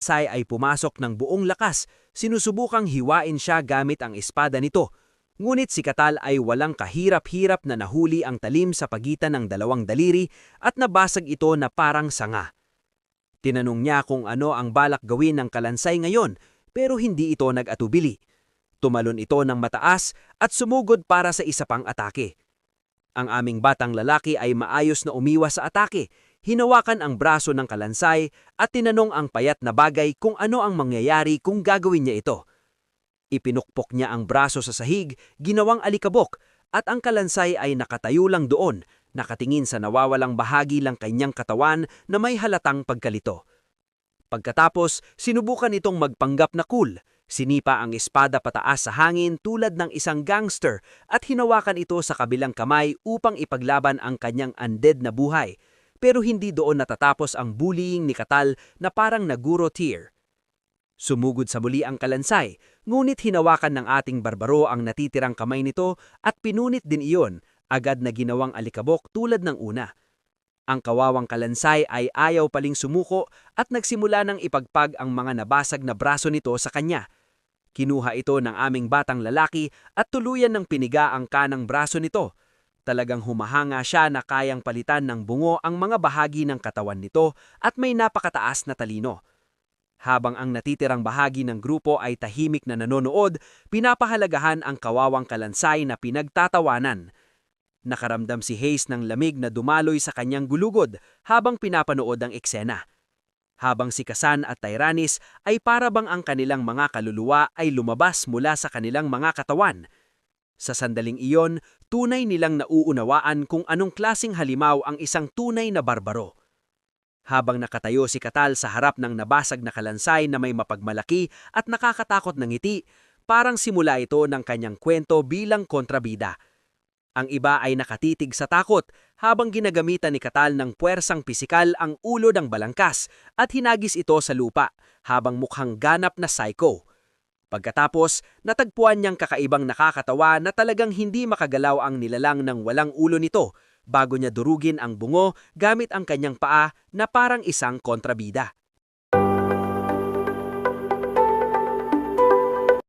Sai ay pumasok ng buong lakas, sinusubukang hiwain siya gamit ang espada nito. Ngunit si Katal ay walang kahirap-hirap na nahuli ang talim sa pagitan ng dalawang daliri at nabasag ito na parang sanga. Tinanong niya kung ano ang balak gawin ng Kalansay ngayon, pero hindi ito nag-atubili. Tumalon ito ng mataas at sumugod para sa isa pang atake. Ang aming batang lalaki ay maayos na umiwas sa atake. Hinawakan ang braso ng Kalansay at tinanong ang payat na bagay kung ano ang mangyayari kung gagawin niya ito. Ipinukpok niya ang braso sa sahig, ginawang alikabok, at ang Kalansay ay nakatayo lang doon, nakatingin sa nawawalang bahagi lang kanyang katawan na may halatang pagkalito. Pagkatapos, sinubukan itong magpanggap na cool. Sinipa ang espada pataas sa hangin tulad ng isang gangster at hinawakan ito sa kabilang kamay upang ipaglaban ang kanyang undead na buhay. Pero hindi doon natatapos ang bullying ni Katal na parang naguro tier. Sumugod sa muli ang Kalansay, ngunit hinawakan ng ating barbaro ang natitirang kamay nito at pinunit din iyon, agad na ginawang alikabok tulad ng una. Ang kawawang Kalansay ay ayaw paling sumuko at nagsimula ng ipagpag ang mga nabasag na braso nito sa kanya. Kinuha ito ng aming batang lalaki at tuluyan ng piniga ang kanang braso nito. Talagang humahanga siya na kayang palitan ng bungo ang mga bahagi ng katawan nito at may napakataas na talino. Habang ang natitirang bahagi ng grupo ay tahimik na nanonood, pinapahalagahan ang kawawang Kalansay na pinagtatawanan. Nakaramdam si Hayes ng lamig na dumaloy sa kanyang gulugod habang pinapanood ang eksena. Habang si Kasan at Tyrannis ay parabang ang kanilang mga kaluluwa ay lumabas mula sa kanilang mga katawan. Sa sandaling iyon, tunay nilang nauunawaan kung anong klaseng halimaw ang isang tunay na barbaro. Habang nakatayo si Katal sa harap ng nabasag na Kalansay na may mapagmalaki at nakakatakot na ngiti, parang simula ito ng kanyang kwento bilang kontrabida. Ang iba ay nakatitig sa takot habang ginagamitan ni Katal ng puwersang pisikal ang ulo ng balangkas at hinagis ito sa lupa habang mukhang ganap na psycho. Pagkatapos, natagpuan niyang kakaibang nakakatawa na talagang hindi makagalaw ang nilalang ng walang ulo nito bago niya durugin ang bungo gamit ang kanyang paa na parang isang kontrabida.